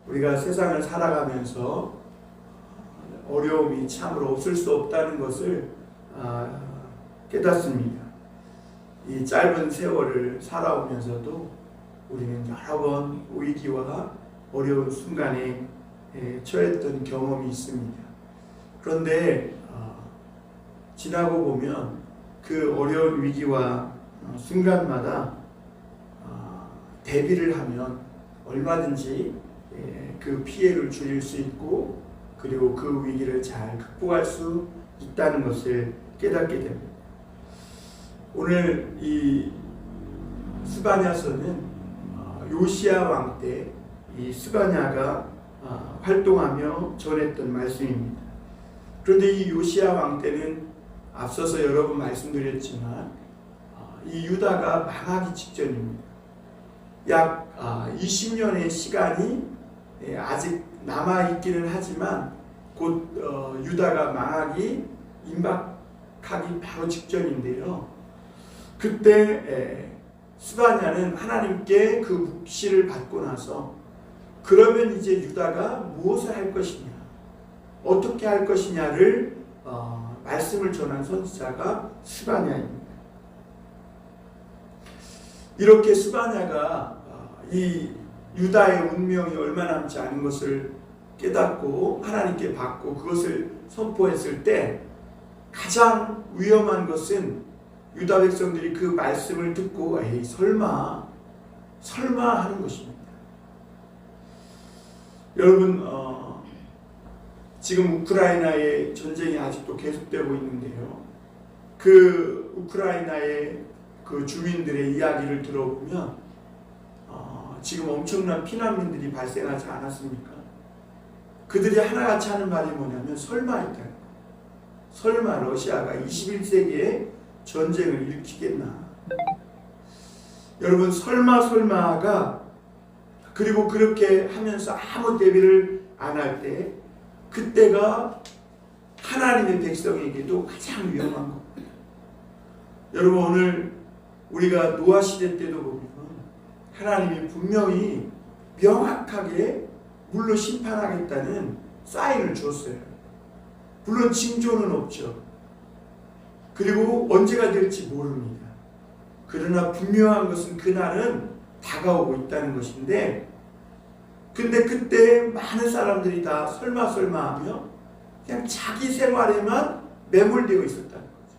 우리가 세상을 살아가면서 어려움이 참으로 없을 수 없다는 것을 깨닫습니다. 이 짧은 세월을 살아오면서도 우리는 여러 번 위기와 어려운 순간에 처했던 경험이 있습니다. 그런데 지나고 보면 그 어려운 위기와 순간마다 대비를 하면 얼마든지 그 피해를 줄일 수 있고, 그리고 그 위기를 잘 극복할 수 있다는 것을 깨닫게 됩니다. 오늘 이 스바냐서는 요시야 왕 때 이 스바냐가 활동하며 전했던 말씀입니다. 그런데 이 요시야 왕 때는 앞서서 여러 번 말씀드렸지만 이 유다가 망하기 직전입니다. 약 20년의 시간이 아직 남아있기는 하지만 곧 유다가 망하기 임박하기 바로 직전인데요. 그때 스바냐는 하나님께 그 묵시를 받고 나서 그러면 이제 유다가 무엇을 할 것이냐, 어떻게 할 것이냐를 말씀을 전한 선지자가 스바냐입니다. 이렇게 스바냐가 이 유다의 운명이 얼마 남지 않은 것을 깨닫고 하나님께 받고 그것을 선포했을 때 가장 위험한 것은 유다 백성들이 그 말씀을 듣고 에이 설마 하는 것입니다. 여러분 지금 우크라이나의 전쟁이 아직도 계속되고 있는데요. 그 우크라이나의 그 주민들의 이야기를 들어보면 지금 엄청난 피난민들이 발생하지 않았습니까? 그들이 하나같이 하는 말이 뭐냐면 설마 있다. 설마 러시아가 21세기에 전쟁을 일으키겠나. 여러분 설마가 그리고 그렇게 하면서 아무 대비를 안 할 때 그때가 하나님의 백성에게도 가장 위험한 겁니다. 여러분 오늘 우리가 노아 시대 때도 보면 하나님이 분명히 명확하게 물로 심판하겠다는 사인을 줬어요. 물론 징조는 없죠. 그리고 언제가 될지 모릅니다. 그러나 분명한 것은 그날은 다가오고 있다는 것인데, 근데 그때 많은 사람들이 다 설마 하며 그냥 자기 생활에만 매몰되어 있었다는 거죠.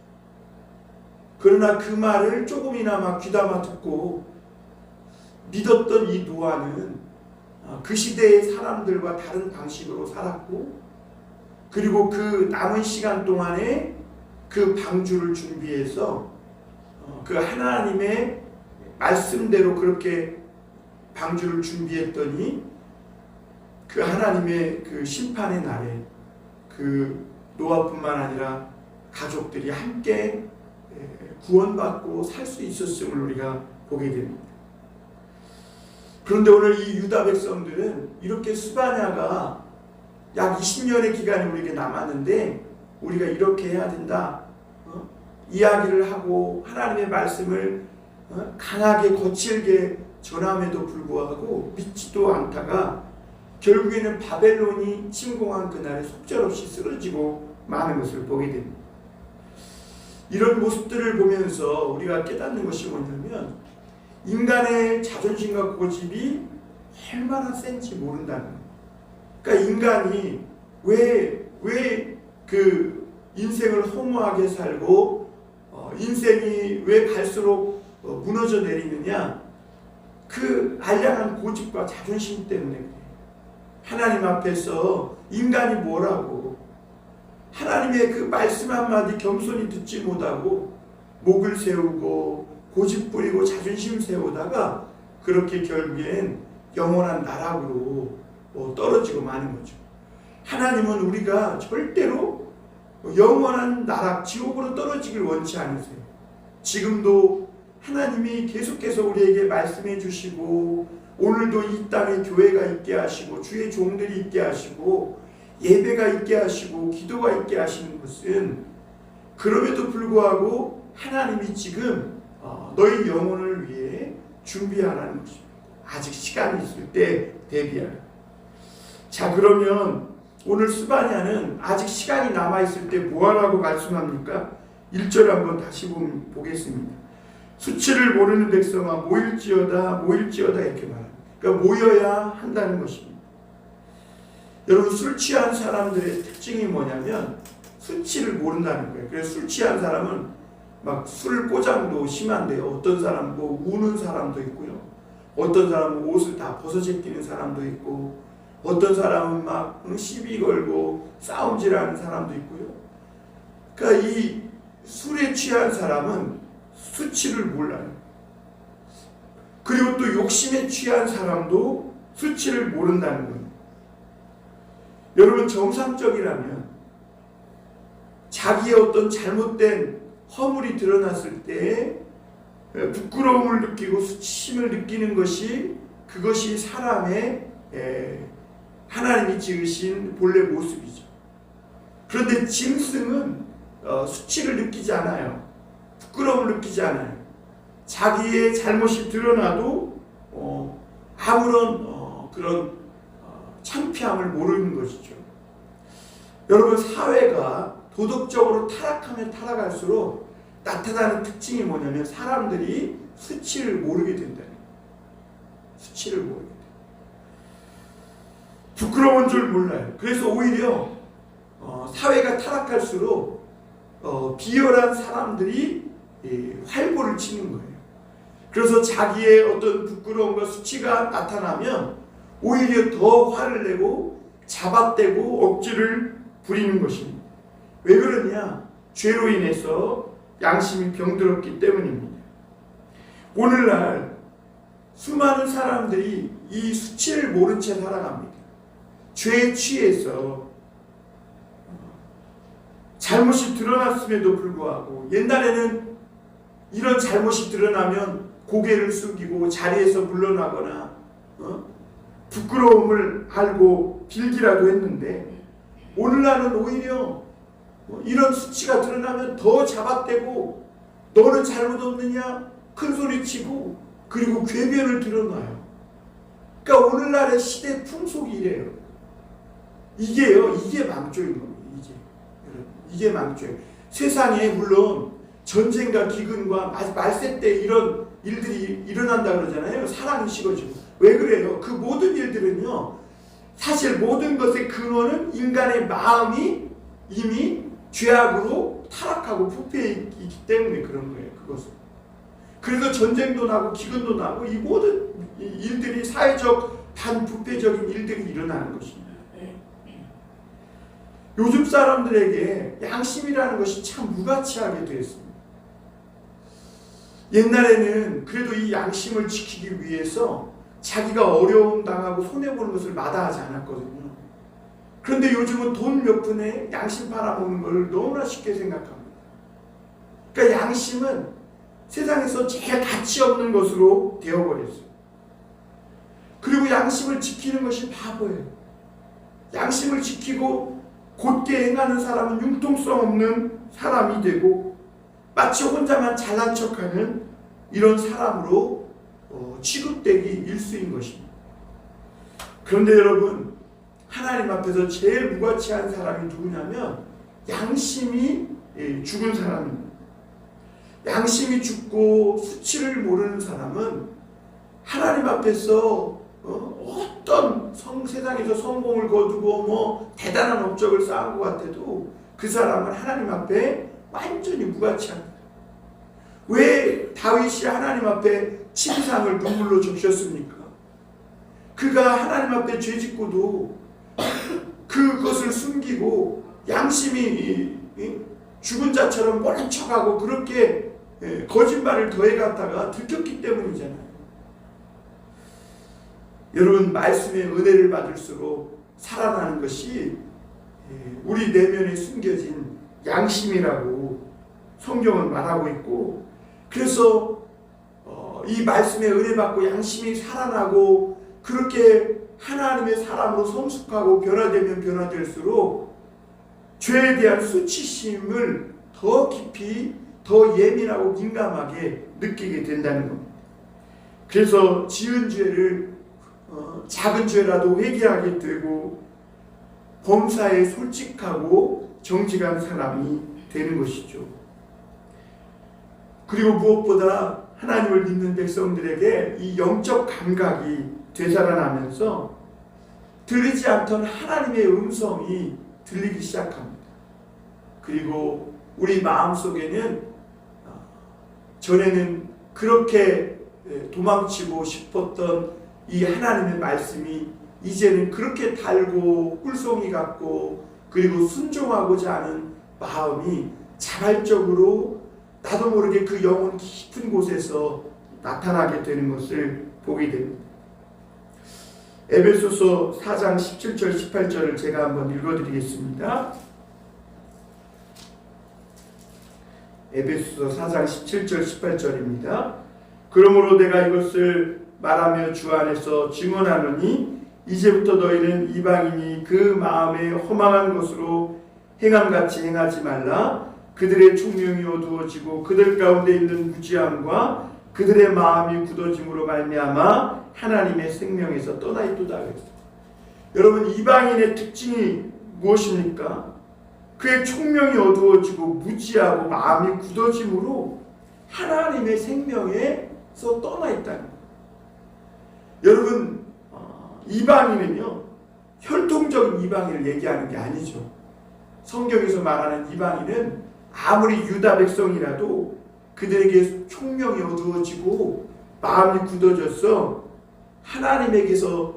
그러나 그 말을 조금이나마 귀담아 듣고 믿었던 이 노아는 그 시대의 사람들과 다른 방식으로 살았고, 그리고 그 남은 시간 동안에 그 방주를 준비해서 그 하나님의 말씀대로 그렇게 방주를 준비했더니 그 하나님의 그 심판의 날에 그 노아뿐만 아니라 가족들이 함께 구원받고 살 수 있었음을 우리가 보게 됩니다. 그런데 오늘 이 유다 백성들은 이렇게 스바냐가 약 20년의 기간이 우리에게 남았는데 우리가 이렇게 해야 된다 이야기를 하고 하나님의 말씀을 강하게 거칠게 전함에도 불구하고 믿지도 않다가 결국에는 바벨론이 침공한 그날에 속절없이 쓰러지고 마는 것을 보게 됩니다. 이런 모습들을 보면서 우리가 깨닫는 것이 뭐냐면 인간의 자존심과 고집이 얼마나 센지 모른다는 거예요. 그러니까 인간이 왜 그 인생을 허무하게 살고 인생이 왜 갈수록 무너져 내리느냐, 그 알량한 고집과 자존심 때문에 그래요. 하나님 앞에서 인간이 뭐라고 하나님의 그 말씀 한마디 겸손히 듣지 못하고 목을 세우고 고집 부리고 자존심 세우다가 그렇게 결국엔 영원한 나락으로 떨어지고 마는 거죠. 하나님은 우리가 절대로 영원한 나락, 지옥으로 떨어지길 원치 않으세요. 지금도 하나님이 계속해서 우리에게 말씀해 주시고 오늘도 이 땅에 교회가 있게 하시고 주의 종들이 있게 하시고 예배가 있게 하시고 기도가 있게 하시는 것은 그럼에도 불구하고 하나님이 지금 너희 영혼을 위해 준비하라는 것입니다. 아직 시간이 있을 때 대비하라. 자, 그러면 오늘 스바냐는 아직 시간이 남아있을 때 뭐하라고 말씀합니까? 1절 한번 다시 보겠습니다. 수치를 모르는 백성아 모일지어다 모일지어다 이렇게 말합니다. 그러니까 모여야 한다는 것입니다. 여러분, 술 취한 사람들의 특징이 뭐냐면 수치를 모른다는 거예요. 그래서 술 취한 사람은 막 술 꼬장도 심한데요. 어떤 사람은 뭐 우는 사람도 있고요. 어떤 사람은 옷을 다 벗어제끼는 사람도 있고, 어떤 사람은 막 시비 걸고 싸움질하는 사람도 있고요. 그러니까 이 술에 취한 사람은 수치를 몰라요. 그리고 또 욕심에 취한 사람도 수치를 모른다는 거예요. 여러분, 정상적이라면 자기의 어떤 잘못된 허물이 드러났을 때 부끄러움을 느끼고 수치심을 느끼는 것이, 그것이 사람의 하나님이 지으신 본래 모습이죠. 그런데 짐승은 수치를 느끼지 않아요. 부끄러움을 느끼지 않아요. 자기의 잘못이 드러나도 아무런 그런 창피함을 모르는 것이죠. 여러분, 사회가 도덕적으로 타락하면 타락할수록 나타나는 특징이 뭐냐면 사람들이 수치를 모르게 된다는 거예요. 수치를 모르게 돼요. 부끄러운 줄 몰라요. 그래서 오히려 사회가 타락할수록 비열한 사람들이 활보를 치는 거예요. 그래서 자기의 어떤 부끄러움과 수치가 나타나면 오히려 더 화를 내고 잡아떼고 억지를 부리는 것입니다. 왜 그러냐? 죄로 인해서 양심이 병들었기 때문입니다. 오늘날 수많은 사람들이 이 수치를 모른 채 살아갑니다. 죄에 취해서 잘못이 드러났음에도 불구하고, 옛날에는 이런 잘못이 드러나면 고개를 숙이고 자리에서 물러나거나 부끄러움을 알고 빌기라도 했는데, 오늘날은 오히려 이런 수치가 드러나면 더 잡아떼고 너는 잘못 없느냐 큰 소리치고, 그리고 궤변을 드러나요. 그러니까 오늘날의 시대 풍속이 이래요. 이게 망조인 겁니다. 이게 망조예요. 세상에 물론 전쟁과 기근과 말세 때 이런 일들이 일어난다 그러잖아요. 사랑이 식어지고. 왜 그래요? 그 모든 일들은요, 사실 모든 것의 근원은 인간의 마음이 이미 죄악으로 타락하고 부패해 있기 때문에 그런 거예요. 그것은. 그래서 전쟁도 나고 기근도 나고 이 모든 일들이 사회적 반부패적인 일들이 일어나는 것입니다. 요즘 사람들에게 양심이라는 것이 참 무가치하게 되었습니다. 옛날에는 그래도 이 양심을 지키기 위해서 자기가 어려움 당하고 손해보는 것을 마다하지 않았거든요. 그런데 요즘은 돈 몇 푼에 양심 팔아먹는 걸 너무나 쉽게 생각합니다. 그러니까 양심은 세상에서 제일 가치 없는 것으로 되어버렸어요. 그리고 양심을 지키는 것이 바보예요. 양심을 지키고 곧게 행하는 사람은 융통성 없는 사람이 되고 마치 혼자만 잘난 척하는 이런 사람으로 취급되기 일쑤인 것입니다. 그런데 여러분, 하나님 앞에서 제일 무가치한 사람이 누구냐면 양심이 죽은 사람입니다. 양심이 죽고 수치를 모르는 사람은 하나님 앞에서 어떤 세상에서 성공을 거두고 뭐 대단한 업적을 쌓은 것 같아도 그 사람은 하나님 앞에 완전히 무가치합니다. 왜 다윗이 하나님 앞에 침상을 눈물로 적셨습니까? 그가 하나님 앞에 죄짓고도 그것을 숨기고 양심이 죽은 자처럼 모른 척하고 그렇게 거짓말을 더해갔다가 들켰기 때문이잖아요. 여러분, 말씀의 은혜를 받을수록 살아나는 것이 우리 내면에 숨겨진 양심이라고 성경은 말하고 있고, 그래서 이 말씀의 은혜 받고 양심이 살아나고 그렇게 하나님의 사람으로 성숙하고 변화되면 변화될수록 죄에 대한 수치심을 더 깊이 더 예민하고 민감하게 느끼게 된다는 겁니다. 그래서 지은 죄를 작은 죄라도 회개하게 되고 범사에 솔직하고 정직한 사람이 되는 것이죠. 그리고 무엇보다 하나님을 믿는 백성들에게 이 영적 감각이 되살아나면서 들리지 않던 하나님의 음성이 들리기 시작합니다. 그리고 우리 마음속에는 전에는 그렇게 도망치고 싶었던 이 하나님의 말씀이 이제는 그렇게 달고 꿀송이 같고 그리고 순종하고자 하는 마음이 자발적으로 나도 모르게 그 영혼 깊은 곳에서 나타나게 되는 것을 보게 됩니다. 에베소서 4장 17절 18절을 제가 한번 읽어드리겠습니다. 에베소서 4장 17절 18절입니다. 그러므로 내가 이것을 말하며 주 안에서 증언하노니 이제부터 너희는 이방인이 그 마음에 허망한 것으로 행함같이 행하지 말라. 그들의 총명이 어두워지고 그들 가운데 있는 무지함과 그들의 마음이 굳어짐으로 말미암아 하나님의 생명에서 떠나 있도다 그랬어요. 여러분, 이방인의 특징이 무엇입니까? 그의 총명이 어두워지고 무지하고 마음이 굳어짐으로 하나님의 생명에서 떠나 있다는 거예요. 여러분, 이방인은요 혈통적인 이방인을 얘기하는 게 아니죠. 성경에서 말하는 이방인은 아무리 유다 백성이라도 그들에게 총명이 어두워지고 마음이 굳어져서 하나님에게서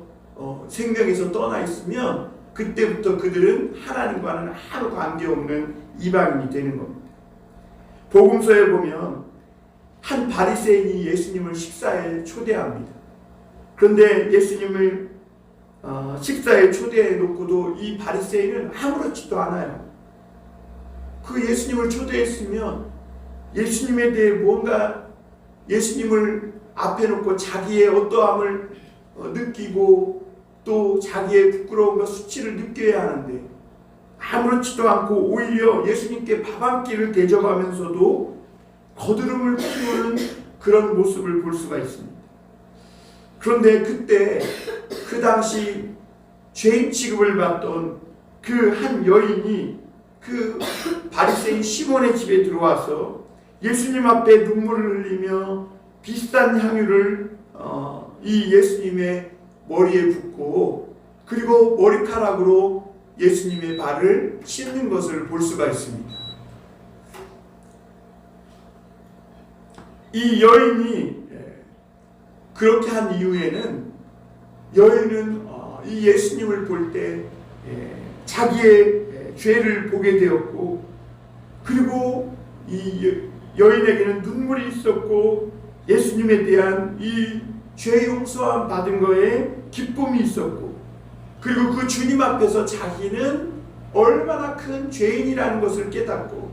생명에서 떠나 있으면 그때부터 그들은 하나님과는 아무 관계없는 이방인이 되는 겁니다. 복음서에 보면 한 바리새인이 예수님을 식사에 초대합니다. 그런데 예수님을 식사에 초대해 놓고도 이 바리새인은 아무렇지도 않아요. 그 예수님을 초대했으면 예수님에 대해 뭔가 예수님을 앞에 놓고 자기의 어떠함을 느끼고 또 자기의 부끄러움과 수치를 느껴야 하는데 아무렇지도 않고 오히려 예수님께 밥 한 끼를 대접하면서도 거드름을 피우는 그런 모습을 볼 수가 있습니다. 그런데 그때 그 당시 죄인 취급을 받던 그 한 여인이 그 바리새인 시몬의 집에 들어와서 예수님 앞에 눈물을 흘리며 비싼 향유를 이 예수님의 머리에 붓고 그리고 머리카락으로 예수님의 발을 씻는 것을 볼 수가 있습니다. 이 여인이 그렇게 한 이후에는 여인은 이 예수님을 볼 때 자기의 죄를 보게 되었고 그리고 이 여인에게는 눈물이 있었고 예수님에 대한 이 죄 용서함 받은 거에 기쁨이 있었고 그리고 그 주님 앞에서 자기는 얼마나 큰 죄인이라는 것을 깨닫고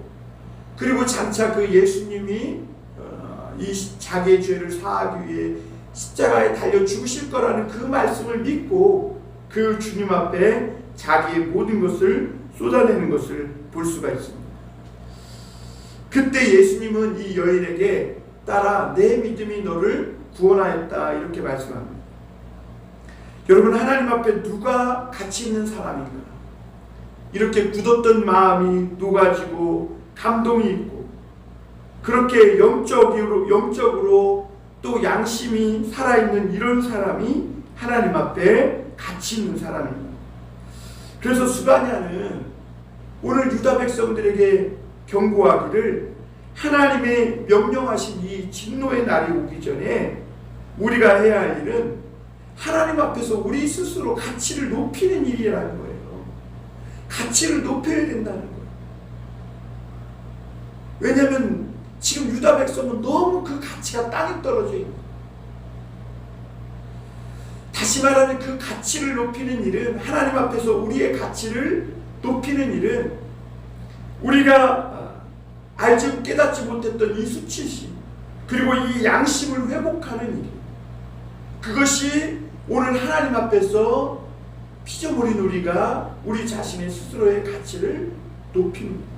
그리고 장차 그 예수님이 이 자기의 죄를 사하기 위해 십자가에 달려 죽으실 거라는 그 말씀을 믿고 그 주님 앞에 자기의 모든 것을 쏟아내는 것을 볼 수가 있습니다. 그때 예수님은 이 여인에게 따라 내 믿음이 너를 구원하였다 이렇게 말씀합니다. 여러분, 하나님 앞에 누가 가치 있는 사람인가? 이렇게 굳었던 마음이 녹아지고 감동이 있고 그렇게 영적으로 또 양심이 살아있는 이런 사람이 하나님 앞에 가치 있는 사람입니다. 그래서 스바냐는 오늘 유다 백성들에게 경고하기를 하나님의 명령하신 이 진노의 날이 오기 전에 우리가 해야 할 일은 하나님 앞에서 우리 스스로 가치를 높이는 일이라는 거예요. 가치를 높여야 된다는 거예요. 왜냐하면 지금 유다 백성은 너무 그 가치가 땅에 떨어져 있는 거예요. 다시 말하면 그 가치를 높이는 일은 하나님 앞에서 우리의 가치를 높이는 일은 우리가 알지 깨닫지 못했던 이 수치심 그리고 이 양심을 회복하는 일이에요. 그것이 오늘 하나님 앞에서 피조물인 우리가 우리 자신의 스스로의 가치를 높이는 거예요.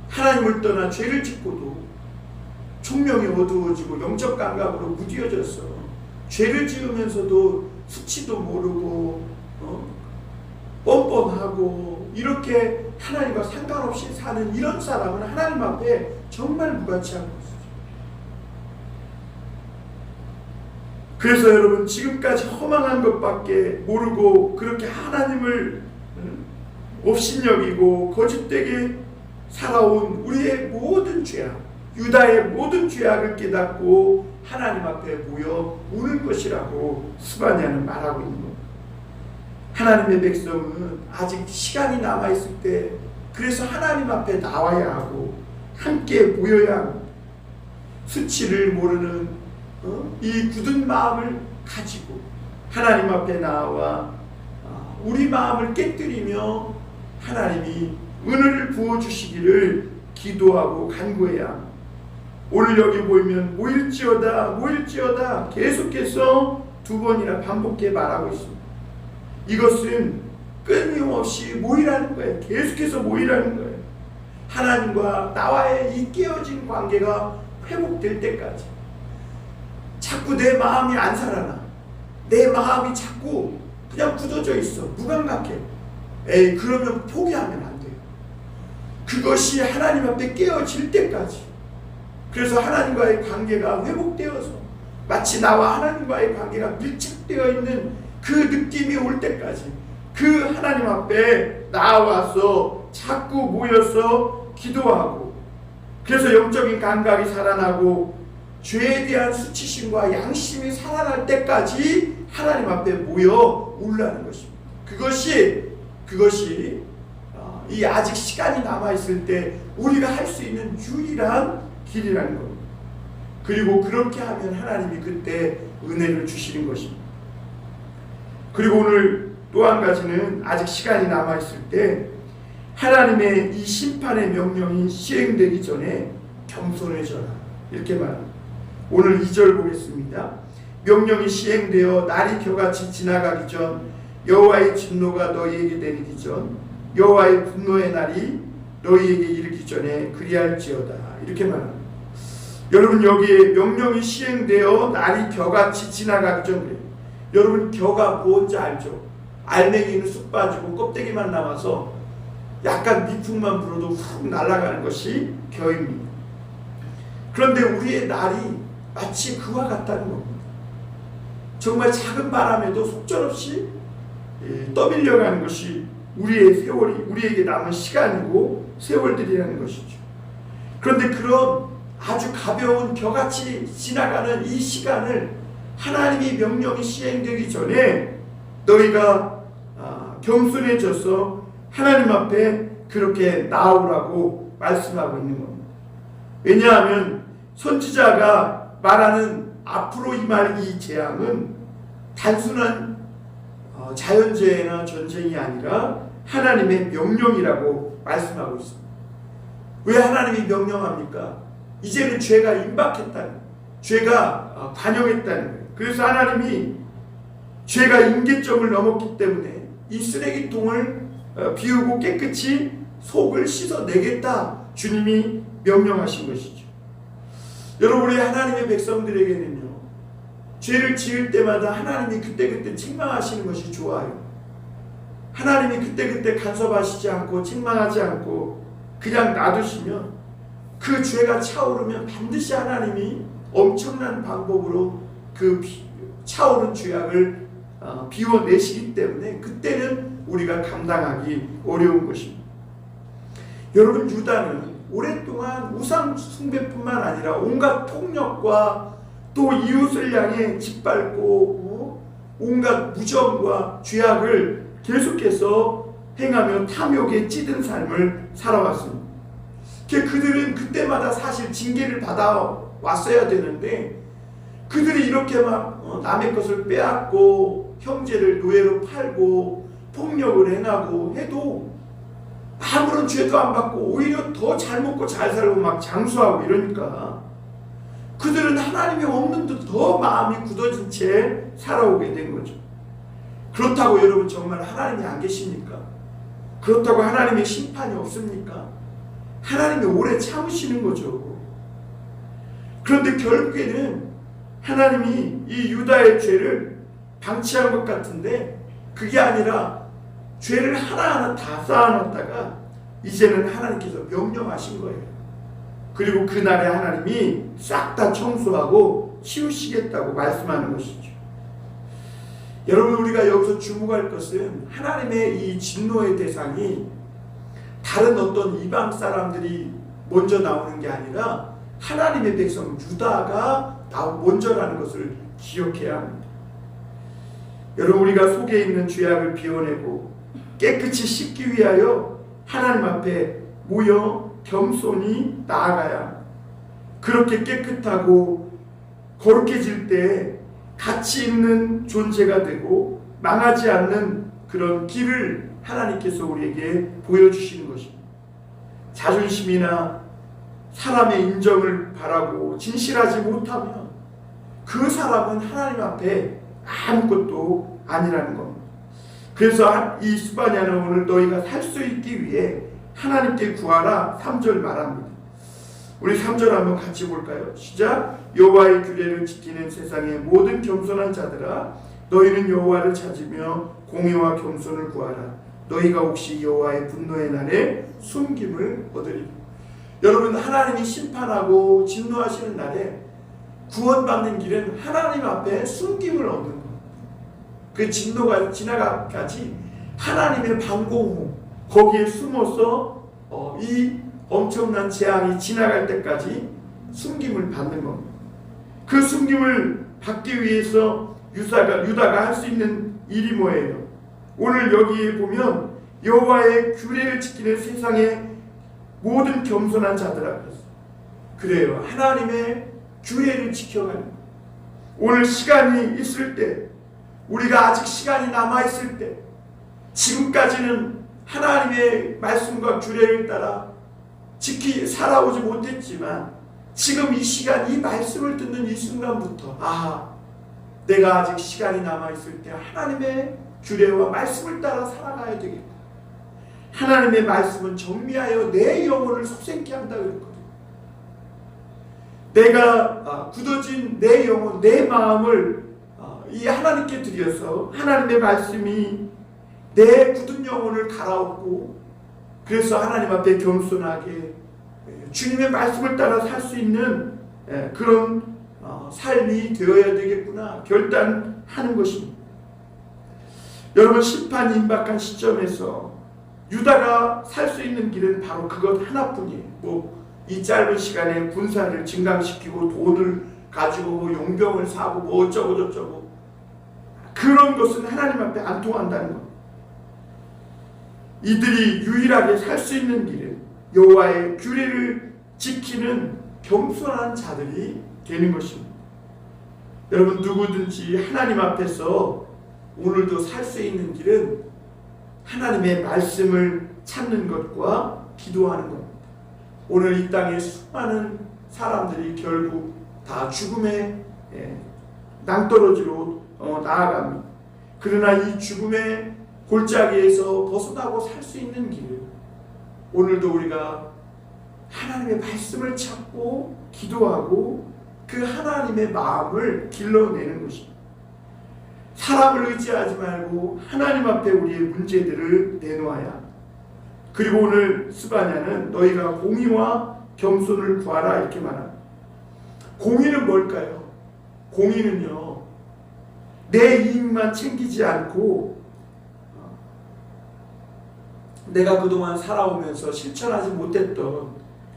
하나님을 떠나 죄를 짓고도 총명이 어두워지고 영적 감각으로 무뎌져서 죄를 지으면서도 수치도 모르고 뻔뻔하고 이렇게 하나님과 상관없이 사는 이런 사람은 하나님 앞에 정말 무가치한 것이죠. 그래서 여러분, 지금까지 허망한 것밖에 모르고 그렇게 하나님을 업신여기고 거짓되게 살아온 우리의 모든 죄악, 유다의 모든 죄악을 깨닫고 하나님 앞에 모여 우는 것이라고 스바냐는 말하고 있는 겁니다. 하나님의 백성은 아직 시간이 남아있을 때 그래서 하나님 앞에 나와야 하고 함께 모여야 합니다. 수치를 모르는 이 굳은 마음을 가지고 하나님 앞에 나와 우리 마음을 깨뜨리며 하나님이 은혜를 부어주시기를 기도하고 간구해야 합니다. 오늘 여기 보이면 모일지어다 모일지어다 계속해서 2번이나 반복해 말하고 있습니다. 이것은 끊임없이 모이라는 거예요. 계속해서 모이라는 거예요. 하나님과 나와의 이 깨어진 관계가 회복될 때까지. 자꾸 내 마음이 안 살아나. 내 마음이 자꾸 그냥 굳어져 있어. 무감각해. 그러면 포기하면 안 돼요. 그것이 하나님 앞에 깨어질 때까지. 그래서 하나님과의 관계가 회복되어서 마치 나와 하나님과의 관계가 밀착되어 있는 그 느낌이 올 때까지 그 하나님 앞에 나와서 자꾸 모여서 기도하고, 그래서 영적인 감각이 살아나고 죄에 대한 수치심과 양심이 살아날 때까지 하나님 앞에 모여 울라는 것입니다. 그것이 이 아직 시간이 남아있을 때 우리가 할 수 있는 유일한 길이라는 겁니다. 그리고 그렇게 하면 하나님이 그때 은혜를 주시는 것입니다. 그리고 오늘 또 한 가지는 아직 시간이 남아있을 때 하나님의 이 심판의 명령이 시행되기 전에 겸손해져라 이렇게 말합니다. 오늘 2절 보겠습니다. 명령이 시행되어 날이 겨같이 지나가기 전 여호와의 진노가 너희에게 내리기 전 여호와의 분노의 날이 너희에게 이르기 전에 그리할지어다 이렇게 말합니다. 여러분, 여기에 명령이 시행되어 날이 겨같이 지나가기 전 그래요. 여러분, 겨가 뭔지 알죠? 알맹이는 쑥 빠지고 껍데기만 남아서 약간 미풍만 불어도 훅 날아가는 것이 겨입니다. 그런데 우리의 날이 마치 그와 같다는 겁니다. 정말 작은 바람에도 속절없이 떠밀려가는 것이 우리의 세월이, 우리에게 남은 시간이고 세월들이라는 것이죠. 그런데 그런 아주 가벼운 겨같이 지나가는 이 시간을 하나님이 명령이 시행되기 전에 너희가 겸손해져서 하나님 앞에 그렇게 나오라고 말씀하고 있는 겁니다. 왜냐하면 선지자가 말하는 앞으로 임할 이 재앙은 단순한 자연재해나 전쟁이 아니라 하나님의 명령이라고 말씀하고 있습니다. 왜 하나님이 명령합니까? 이제는 죄가 임박했다는, 죄가 관영했다는 거예요. 그래서 하나님이 죄가 임계점을 넘었기 때문에 이 쓰레기통을 비우고 깨끗이 속을 씻어내겠다, 주님이 명령하신 것이죠. 여러분, 우리 하나님의 백성들에게는요, 죄를 지을 때마다 하나님이 그때그때 책망하시는 것이 좋아요. 하나님이 그때그때 간섭하시지 않고 책망하지 않고 그냥 놔두시면 그 죄가 차오르면 반드시 하나님이 엄청난 방법으로 그 차오른 죄악을 비워내시기 때문에 그때는 우리가 감당하기 어려운 것입니다. 여러분, 유다는 오랫동안 우상 숭배뿐만 아니라 온갖 폭력과 또 이웃을 향해 짓밟고 온갖 무정과 죄악을 계속해서 행하며 탐욕에 찌든 삶을 살아왔습니다. 그들은 그때마다 사실 징계를 받아왔어야 되는데 그들이 이렇게 막 남의 것을 빼앗고 형제를 노예로 팔고 폭력을 행하고 해도 아무런 죄도 안 받고 오히려 더 잘 먹고 잘 살고 막 장수하고 이러니까 그들은 하나님이 없는 듯 더 마음이 굳어진 채 살아오게 된 거죠. 그렇다고 여러분, 정말 하나님이 안 계십니까? 그렇다고 하나님의 심판이 없습니까? 하나님이 오래 참으시는 거죠. 그런데 결국에는 하나님이 이 유다의 죄를 방치한 것 같은데 그게 아니라 죄를 하나하나 다 쌓아놨다가 이제는 하나님께서 명령하신 거예요. 그리고 그날에 하나님이 싹 다 청소하고 치우시겠다고 말씀하는 것이죠. 여러분, 우리가 여기서 주목할 것은 하나님의 이 진노의 대상이 다른 어떤 이방 사람들이 먼저 나오는 게 아니라 하나님의 백성 유다가 먼저라는 것을 기억해야 합니다. 여러분, 우리가 속에 있는 죄악을 비워내고 깨끗이 씻기 위하여 하나님 앞에 모여 겸손히 나아가야 합니다. 그렇게 깨끗하고 거룩해질 때 가치 있는 존재가 되고 망하지 않는 그런 길을 하나님께서 우리에게 보여주시는 것입니다. 자존심이나 사람의 인정을 바라고 진실하지 못하면 그 사람은 하나님 앞에 아무것도 아니라는 겁니다. 그래서 이 스바냐는 오늘 너희가 살 수 있기 위해 하나님께 구하라 3절 말합니다. 우리 3절 한번 같이 볼까요? 시작. 여호와의 규례를 지키는 세상의 모든 겸손한 자들아, 너희는 여호와를 찾으며 공의와 겸손을 구하라. 너희가 혹시 여호와의 분노의 날에 숨김을 얻으리라. 여러분, 하나님이 심판하고 진노하시는 날에 구원받는 길은 하나님 앞에 숨김을 얻는 겁니다. 그 진노가 지나가까지 하나님의 방공호 거기에 숨어서 이 엄청난 재앙이 지나갈 때까지 숨김을 받는 겁니다. 그 숨김을 받기 위해서 유다가 할 수 있는 일이 뭐예요? 오늘 여기에 보면 여호와의 규례를 지키는 세상의 모든 겸손한 자들아 그랬어요. 그래요. 하나님의 규례를 지켜가는 거예요. 오늘 시간이 있을 때, 우리가 아직 시간이 남아있을 때, 지금까지는 하나님의 말씀과 규례를 따라 살아오지 못했지만 지금 이 시간, 이 말씀을 듣는 이 순간부터 내가 아직 시간이 남아있을 때 하나님의 규례와 말씀을 따라 살아가야 되겠다. 하나님의 말씀은 정미하여 내 영혼을 속생케 한다 그랬거든요. 내가 굳어진 내 영혼, 내 마음을 이 하나님께 드려서 하나님의 말씀이 내 굳은 영혼을 갈아엎고, 그래서 하나님 앞에 겸손하게 주님의 말씀을 따라 살 수 있는 그런 삶이 되어야 되겠구나 결단하는 것입니다. 여러분, 심판이 임박한 시점에서 유다가 살 수 있는 길은 바로 그것 하나뿐이에요. 이 짧은 시간에 군사를 증강시키고 돈을 가지고 용병을 사고 어쩌고 저쩌고, 그런 것은 하나님 앞에 안 통한다는 것. 이들이 유일하게 살 수 있는 길은 여호와의 규례를 지키는 겸손한 자들이 되는 것입니다. 여러분, 누구든지 하나님 앞에서 오늘도 살 수 있는 길은 하나님의 말씀을 찾는 것과 기도하는 겁니다. 오늘 이 땅에 수많은 사람들이 결국 다 죽음의 낭떠러지로 나아갑니다. 그러나 이 죽음의 골짜기에서 벗어나고 살 수 있는 길을 오늘도 우리가 하나님의 말씀을 찾고 기도하고 그 하나님의 마음을 길러내는 것입니다. 사람을 의지하지 말고 하나님 앞에 우리의 문제들을 내놓아야 합니다. 그리고 오늘 스바냐는 너희가 공의와 겸손을 구하라 이렇게 말합니다. 공의는 뭘까요? 공의는요, 내 이익만 챙기지 않고 내가 그동안 살아오면서 실천하지 못했던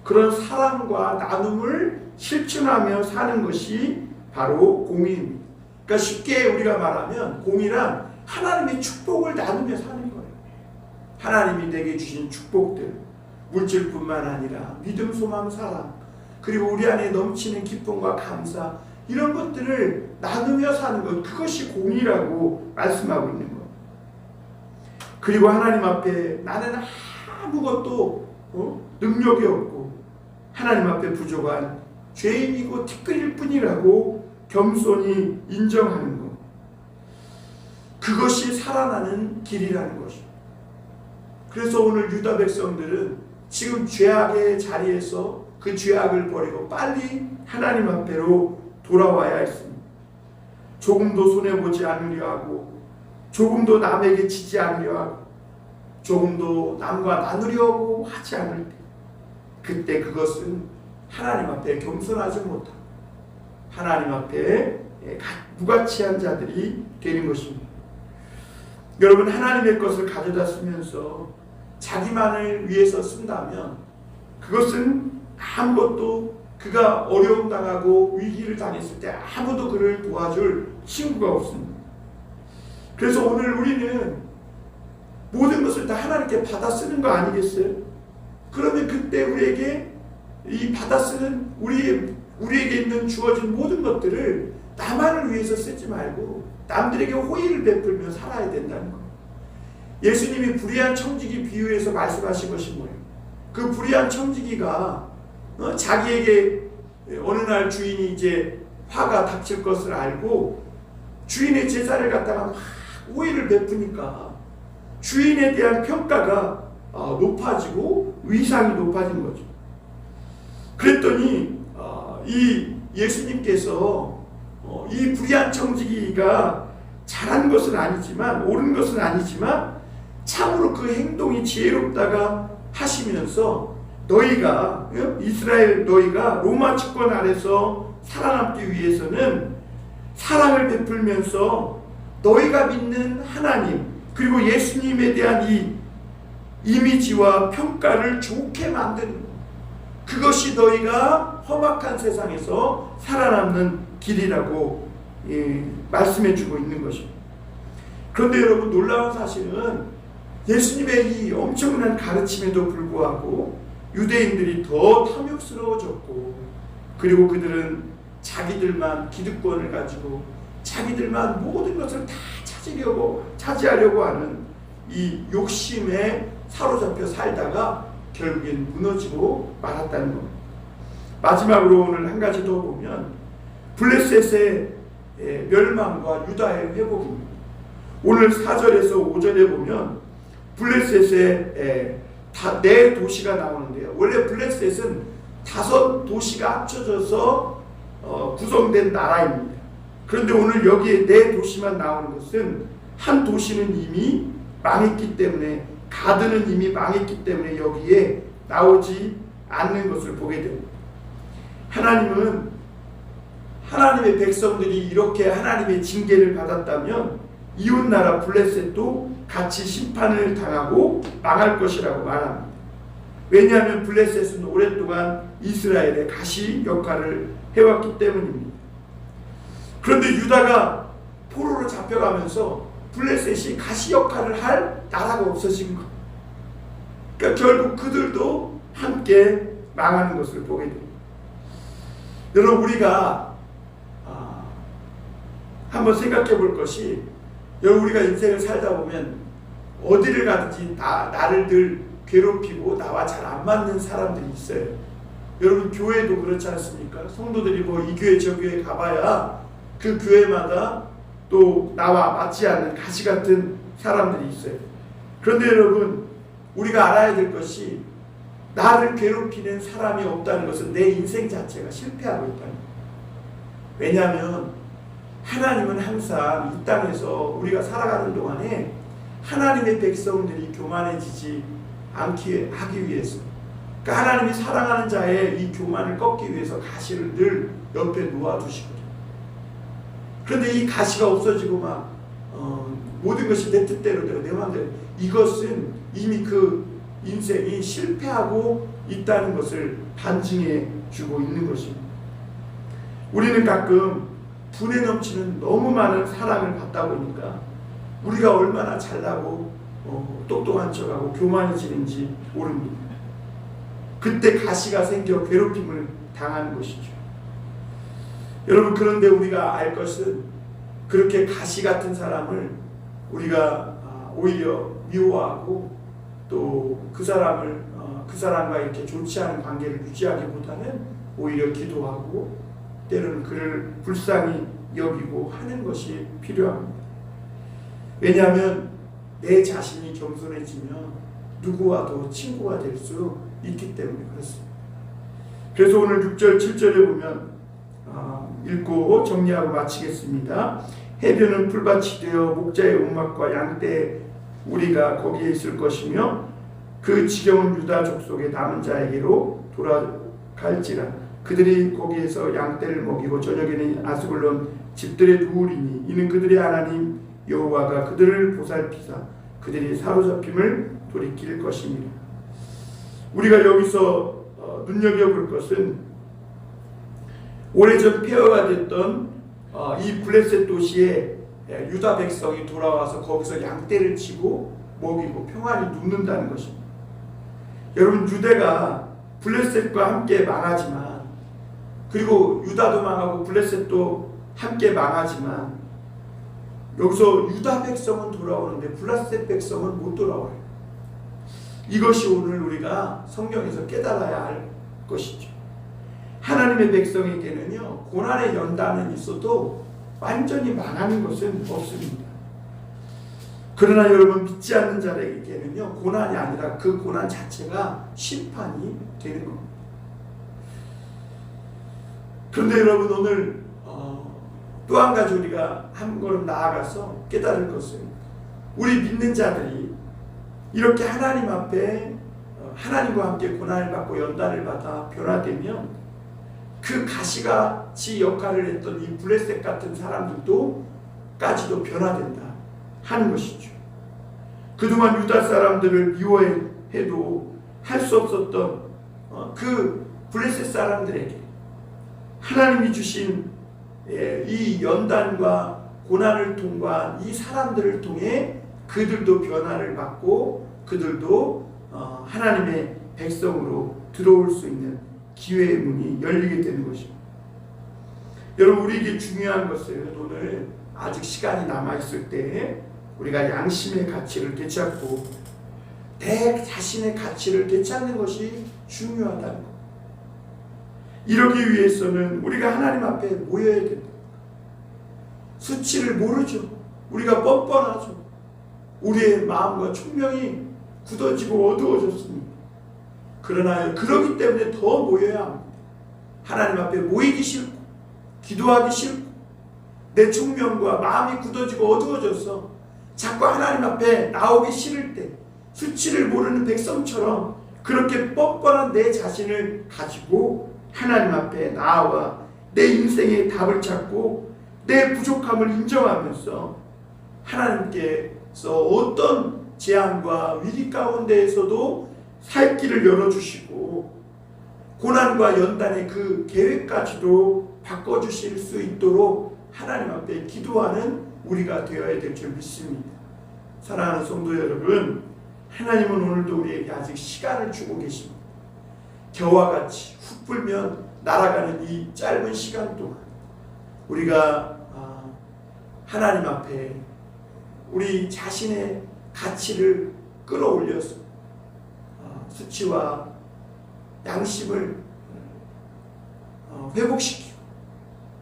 그런 사랑과 나눔을 실천하며 사는 것이 바로 공의입니다. 그러니까 쉽게 우리가 말하면 공의란 하나님의 축복을 나누며 사는 거예요. 하나님이 내게 주신 축복들, 물질뿐만 아니라 믿음, 소망, 사랑, 그리고 우리 안에 넘치는 기쁨과 감사, 이런 것들을 나누며 사는 것, 그것이 공의라고 말씀하고 있는 거예요. 그리고 하나님 앞에 나는 아무것도 능력이 없고 하나님 앞에 부족한 죄인이고 티끌일 뿐이라고 겸손히 인정하는 것, 그것이 살아나는 길이라는 것입니다. 그래서 오늘 유다 백성들은 지금 죄악의 자리에서 그 죄악을 버리고 빨리 하나님 앞에로 돌아와야 했습니다. 조금도 손해보지 않으려 하고 조금도 남에게 지지 않으려 하고 조금도 남과 나누려고 하지 않을 때 그때 그것은 하나님 앞에 겸손하지 못하고 하나님 앞에 무가치한 자들이 되는 것입니다. 여러분, 하나님의 것을 가져다 쓰면서 자기만을 위해서 쓴다면 그것은 아무것도 그가 어려움 당하고 위기를 당했을 때 아무도 그를 도와줄 친구가 없습니다. 그래서 오늘 우리는 모든 것을 다 하나님께 받아 쓰는 거 아니겠어요? 그러면 그때 우리에게 이 받아 쓰는 우리에게 있는 주어진 모든 것들을 나만을 위해서 쓰지 말고 남들에게 호의를 베풀며 살아야 된다는 거예요. 예수님이 불의한 청지기 비유에서 말씀하신 것이 뭐예요? 그 불의한 청지기가 자기에게 어느 날 주인이 이제 화가 닥칠 것을 알고 주인의 제사를 갖다가 막 호의를 베푸니까 주인에 대한 평가가 높아지고 위상이 높아진 거죠. 그랬더니 이 예수님께서 이 불의한 청지기가 잘한 것은 아니지만 옳은 것은 아니지만 참으로 그 행동이 지혜롭다가 하시면서 너희가 이스라엘 너희가 로마 집권 아래서 살아남기 위해서는 사랑을 베풀면서 너희가 믿는 하나님 그리고 예수님에 대한 이 이미지와 평가를 좋게 만드는 것. 그것이 너희가 험악한 세상에서 살아남는 길이라고 말씀해주고 있는 것입니다. 그런데 여러분, 놀라운 사실은 예수님의 이 엄청난 가르침에도 불구하고 유대인들이 더 탐욕스러워졌고 그리고 그들은 자기들만 기득권을 가지고 자기들만 모든 것을 다 차지하려고 하는 이 욕심에 사로잡혀 살다가 결국엔 무너지고 말았다는 겁니다. 마지막으로 오늘 한 가지 더 보면 블레셋의 멸망과 유다의 회복입니다. 오늘 4절에서 5절에 보면 블레셋의 네 도시가 나오는데요. 원래 블레셋은 5도시가 합쳐져서 구성된 나라입니다. 그런데 오늘 여기에 네 도시만 나오는 것은 한 도시는 이미 망했기 때문에 가드는 이미 망했기 때문에 여기에 나오지 않는 것을 보게 됩니다. 하나님은 하나님의 백성들이 이렇게 하나님의 징계를 받았다면 이웃나라 블레셋도 같이 심판을 당하고 망할 것이라고 말합니다. 왜냐하면 블레셋은 오랫동안 이스라엘의 가시 역할을 해왔기 때문입니다. 그런데 유다가 포로로 잡혀가면서 블레셋이 가시 역할을 할 나라가 없어진 것. 그러니까 결국 그들도 함께 망하는 것을 보게 됩니다. 여러분, 우리가 한번 생각해 볼 것이, 여러분, 우리가 인생을 살다 보면 어디를 가든지 나를 늘 괴롭히고 나와 잘 안 맞는 사람들이 있어요. 여러분, 교회도 그렇지 않습니까? 성도들이 뭐 이 교회 저 교회 가봐야 그 교회마다 또 나와 맞지 않는 가시 같은 사람들이 있어요. 그런데 여러분, 우리가 알아야 될 것이 나를 괴롭히는 사람이 없다는 것은 내 인생 자체가 실패하고 있다는 거예요. 왜냐하면 하나님은 항상 이 땅에서 우리가 살아가는 동안에 하나님의 백성들이 교만해지지 않게 하기 위해서, 그러니까 하나님이 사랑하는 자의 이 교만을 꺾기 위해서 가시를 늘 옆에 놓아두시거든요. 그런데 이 가시가 없어지고 막 모든 것이 내 뜻대로 되고 내 마음대로, 이것은 이미 그 인생이 실패하고 있다는 것을 반증해 주고 있는 것입니다. 우리는 가끔 분에 넘치는 너무 많은 사랑을 받다 보니까 우리가 얼마나 잘나고 똑똑한 척하고 교만해지는지 모릅니다. 그때 가시가 생겨 괴롭힘을 당하는 것이죠. 여러분, 그런데 우리가 알 것은 그렇게 가시 같은 사람을 우리가 오히려 미워하고 또 그 사람과 이렇게 좋지 않은 관계를 유지하기보다는 오히려 기도하고 때로는 그를 불쌍히 여기고 하는 것이 필요합니다. 왜냐하면 내 자신이 겸손해지면 누구와도 친구가 될 수 있기 때문에 그렇습니다. 그래서 오늘 6절 7절에 보면 읽고 정리하고 마치겠습니다. 해변은 풀밭이 되어 목자의 옷막과 양떼 우리가 거기에 있을 것이며 그 지겨운 유다 족속의 남은 자에게로 돌아갈지라. 그들이 거기에서 양떼를 먹이고 저녁에는 아스글론 집들에 누우리니 이는 그들의 하나님 여호와가 그들을 보살피사 그들이 사로잡힘을 돌이킬 것입니다. 우리가 여기서 눈여겨볼 것은 오래전 폐허가 됐던 이 블레셋 도시에 유다 백성이 돌아와서 거기서 양떼를 치고 먹이고 평안히 눕는다는 것입니다. 여러분, 유대가 블레셋과 함께 망하지만, 그리고 유다도 망하고 블레셋도 함께 망하지만, 여기서 유다 백성은 돌아오는데 블레셋 백성은 못 돌아와요. 이것이 오늘 우리가 성경에서 깨달아야 할 것이죠. 하나님의 백성에게는요, 고난의 연단은 있어도 완전히 망하는 것은 없습니다. 그러나 여러분, 믿지 않는 자에게는요, 고난이 아니라 그 고난 자체가 심판이 되는 겁니다. 그런데 여러분, 오늘 또 한 가지 우리가 한 걸음 나아가서 깨달을 것은, 우리 믿는 자들이 이렇게 하나님 앞에 하나님과 함께 고난을 받고 연단을 받아 변화되면 그 가시같이 역할을 했던 이 블레셋 같은 사람들도 까지도 변화된다 하는 것이죠. 그동안 유다 사람들을 미워해도 할 수 없었던 그 블레셋 사람들에게 하나님이 주신 이 연단과 고난을 통과한 이 사람들을 통해 그들도 변화를 받고 그들도 하나님의 백성으로 들어올 수 있는 기회의 문이 열리게 되는 것입니다. 여러분, 우리에게 중요한 것은 오늘 아직 시간이 남아있을 때 우리가 양심의 가치를 되찾고 내 자신의 가치를 되찾는 것이 중요하다는 것. 이러기 위해서는 우리가 하나님 앞에 모여야 된다. 수치를 모르죠. 우리가 뻔뻔하죠. 우리의 마음과 총명이 굳어지고 어두워졌습니다. 그러나 그러기 때문에 더 모여야 합니다. 하나님 앞에 모이기 싫고 기도하기 싫고 내 총명과 마음이 굳어지고 어두워져서 자꾸 하나님 앞에 나오기 싫을 때 수치를 모르는 백성처럼 그렇게 뻔뻔한 내 자신을 가지고 하나님 앞에 나아와 내 인생의 답을 찾고 내 부족함을 인정하면서 하나님께서 어떤 재앙과 위기 가운데에서도 살 길을 열어주시고 고난과 연단의 그 계획까지도 바꿔주실 수 있도록 하나님 앞에 기도하는 우리가 되어야 될 줄 믿습니다. 사랑하는 성도 여러분, 하나님은 오늘도 우리에게 아직 시간을 주고 계십니다. 겨와 같이 훅 불면 날아가는 이 짧은 시간 동안 우리가 하나님 앞에 우리 자신의 가치를 끌어올려서 수치와 양심을 회복시키고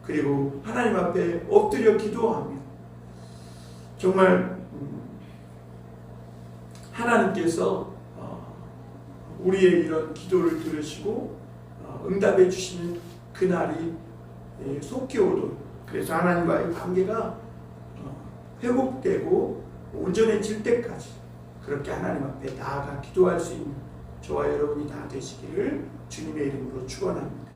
그리고 하나님 앞에 엎드려 기도합니다. 정말 하나님께서 우리의 이런 기도를 들으시고 응답해 주시는 그날이 속히 오도록, 그래서 하나님과의 관계가 회복되고 온전해질 때까지 그렇게 하나님 앞에 나아가 기도할 수 있는 저와 여러분이 다 되시기를 주님의 이름으로 축원합니다.